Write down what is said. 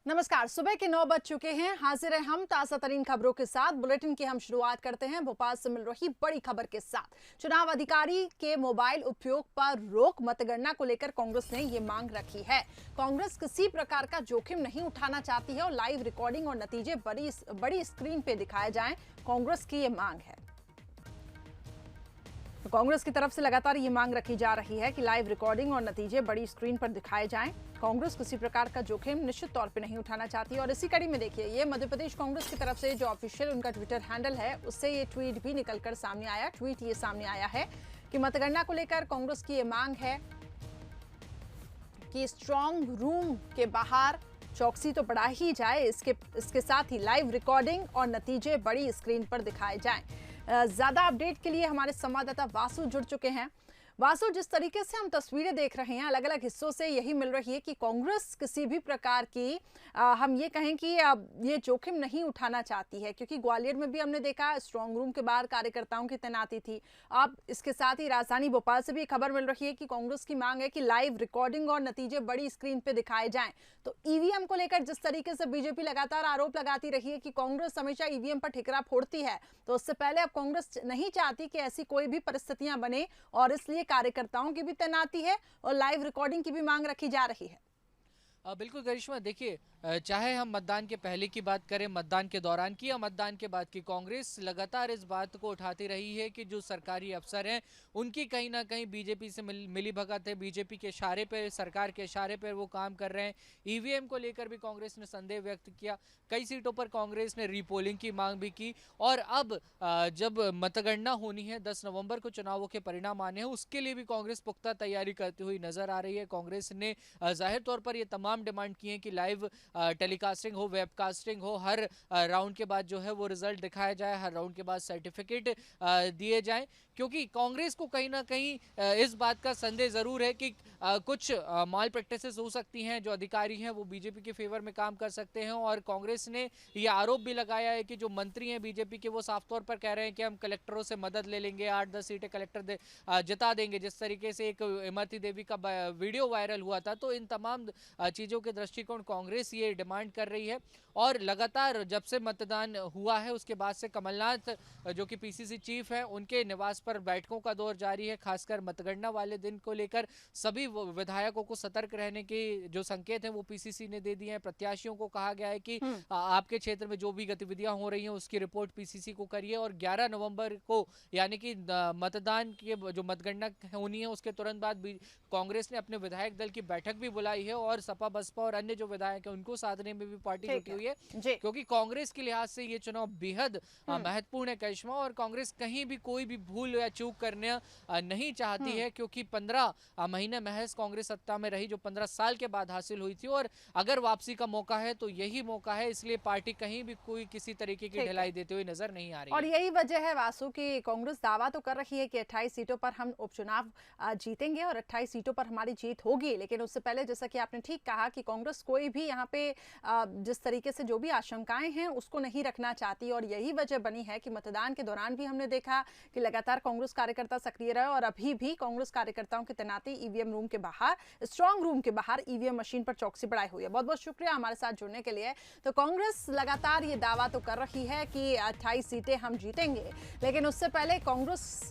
नमस्कार। सुबह के 9 बज चुके हैं। हाजिर है हम ताजा तरीन खबरों के साथ। बुलेटिन की हम शुरुआत करते हैं भोपाल से मिल रही बड़ी खबर के साथ। चुनाव अधिकारी के मोबाइल उपयोग पर रोक, मतगणना को लेकर कांग्रेस ने ये मांग रखी है। कांग्रेस किसी प्रकार का जोखिम नहीं उठाना चाहती है और लाइव रिकॉर्डिंग और नतीजे बड़ी स्क्रीन पे दिखाए जाएं, कांग्रेस की ये मांग है। तो कांग्रेस की तरफ से लगातार ये मांग रखी जा रही है कि लाइव रिकॉर्डिंग और नतीजे बड़ी स्क्रीन पर दिखाए जाएं। कांग्रेस किसी प्रकार का जोखिम निश्चित तौर पे नहीं उठाना चाहती और इसी कड़ी में देखिए, ये मध्य प्रदेश कांग्रेस की तरफ से जो ऑफिशियल उनका ट्विटर हैंडल है, उससे ये ट्वीट भी निकलकर सामने आया। ट्वीट ये सामने आया है कि मतगणना को लेकर कांग्रेस की ये मांग है कि स्ट्रांग रूम के बाहर चौकसी तो बढ़ा ही जाए, इसके साथ ही लाइव रिकॉर्डिंग और नतीजे बड़ी स्क्रीन पर दिखाए जाएं। ज्यादा अपडेट के लिए हमारे संवाददाता वासु जुड़ चुके हैं। वासु, जिस तरीके से हम तस्वीरें देख रहे हैं, अलग अलग हिस्सों से यही मिल रही है कि कांग्रेस किसी भी प्रकार की हम ये कहें कि ये जोखिम नहीं उठाना चाहती है, क्योंकि ग्वालियर में भी हमने देखा स्ट्रांग रूम के बाहर कार्यकर्ताओं की तैनाती थी। अब इसके साथ ही राजधानी भोपाल से भी खबर मिल रही है कि कांग्रेस की मांग है कि लाइव रिकॉर्डिंग और नतीजे बड़ी स्क्रीन पे दिखाए जाएं। तो ईवीएम को लेकर जिस तरीके से बीजेपी लगातार आरोप लगाती रही है कि कांग्रेस हमेशा ईवीएम पर ठिकरा फोड़ती है, तो उससे पहले अब कांग्रेस नहीं चाहती कि ऐसी कोई भी परिस्थितियां बने और इसलिए कार्यकर्ताओं की भी तैनाती है और लाइव रिकॉर्डिंग की भी मांग रखी जा रही है। बिल्कुल गरिश्मा, देखिए, चाहे हम मतदान के पहले की बात करें, मतदान के दौरान की या मतदान के बाद की, कांग्रेस लगातार इस बात को उठाती रही है कि जो सरकारी अफसर हैं उनकी कहीं ना कहीं बीजेपी से मिली भगत है। बीजेपी के इशारे पर, सरकार के इशारे पर वो काम कर रहे हैं। ईवीएम को लेकर भी कांग्रेस ने संदेह व्यक्त किया। कई सीटों पर कांग्रेस ने रीपोलिंग की मांग भी की और अब जब मतगणना होनी है, 10 नवंबर को चुनावों के परिणाम आने हैं, उसके लिए भी कांग्रेस पुख्ता तैयारी करती हुई नजर आ रही है। कांग्रेस ने जाहिर तौर पर ये तमाम डिमांड की है कि लाइव टेलीकास्टिंग हो, वेबकास्टिंग हो, हर राउंड के बाद जो है वो रिजल्ट दिखाया जाए, हर राउंड के बाद सर्टिफिकेट दिए जाएं, क्योंकि कांग्रेस को कहीं ना कहीं इस बात का संदेह जरूर है कि कुछ माल प्रैक्टिसेस हो सकती हैं, जो अधिकारी हैं वो बीजेपी के फेवर में काम कर सकते हैं। और कांग्रेस ने ये आरोप भी लगाया है कि जो मंत्री हैं बीजेपी के, वो साफ तौर पर कह रहे हैं कि हम कलेक्टरों से मदद ले लेंगे, 8-10 सीटें कलेक्टर जिता देंगे। जिस तरीके से एक इमरती देवी का वीडियो वायरल हुआ था, तो इन तमाम चीज़ों के दृष्टिकोण कांग्रेस ये डिमांड कर रही है। और लगातार जब से मतदान हुआ है उसके बाद से कमलनाथ, जो कि पीसीसी चीफ हैं, उनके निवास पर बैठकों का दौर जारी है। खासकर मतगणना वाले दिन को लेकर सभी विधायकों को सतर्क रहने के जो संकेत हैं वो पीसीसी ने दे दिए हैं। प्रत्याशियों को कहा गया है कि आपके क्षेत्र में जो भी गतिविधियां हो रही हैं उसकी रिपोर्ट पीसीसी को करिए और 11 नवंबर को, यानी कि मतदान की जो मतगणना होनी है उसके तुरंत बाद कांग्रेस ने अपने विधायक दल की बैठक भी बुलाई है और सपा, बसपा और अन्य जो विधायक हैं उनको साधने में भी पार्टी जुटी हुई है, क्योंकि कांग्रेस के लिहाज से ये चुनाव बेहद महत्वपूर्ण है करिश्मा। और कांग्रेस कहीं भी कोई भी भूल या चूक करने नहीं चाहती है, क्योंकि 15 महीने महज कांग्रेस सत्ता में रही, जो 15 साल के बाद हासिल हुई थी, और अगर वापसी का मौका है तो यही मौका है। इसलिए पार्टी कहीं भी कोई किसी तरीके की ढिलाई देते हुए नजर नहीं आ रही और यही वजह है वासु की कांग्रेस दावा तो कर रही है कि 28 सीटों पर हम उपचुनाव जीतेंगे और 28 सीटों पर हमारी जीत होगी, लेकिन उससे पहले जैसा कि आपने ठीक कहा कि कांग्रेस कोई भी यहाँ पे जिस तरीके से जो भी आशंकाएं हैं उसको नहीं रखना चाहती और यही वजह बनी है कि मतदान के दौरान भी हमने देखा कि लगातार कांग्रेस कार्यकर्ता सक्रिय रहे और अभी भी कांग्रेस कार्यकर्ताओं की तैनाती ईवीएम रूम के बाहर, स्ट्रांग रूम के बाहर ईवीएम मशीन पर चौकसी बढ़ाई हुई है। बहुत बहुत शुक्रिया हमारे साथ जुड़ने के लिए। तो कांग्रेस लगातार ये दावा तो कर रही है कि 28 सीटें हम जीतेंगे, लेकिन उससे पहले कांग्रेस